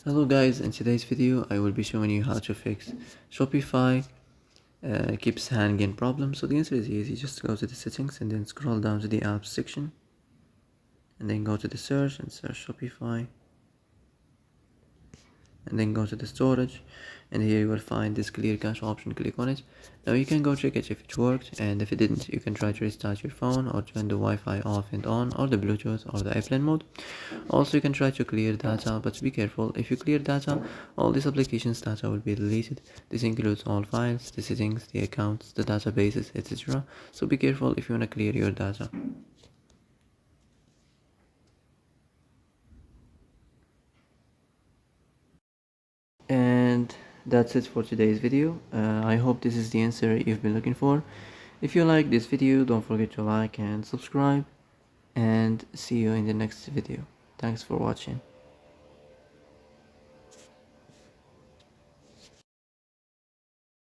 Hello guys, in today's video I will be showing you how to fix Shopify keeps hanging problem. So the answer is easy. Just go to the settings and then scroll down to the apps section and then go to the search and search Shopify and then go to the storage, and here you will find this clear cache option. Click on it. Now you can go check it if it worked, and if it didn't you can try to restart your phone or turn the Wi-Fi off and on, or the Bluetooth or the airplane mode. Also you can try to clear data, but be careful. If you clear data, all these applications data will be deleted. This includes all files, the settings, the accounts, the databases, etc. So be careful if you want to clear your data. And that's it for today's video. I hope this is the answer you've been looking for. If you like this video, don't forget to like and subscribe, and see you in the next video. Thanks for watching.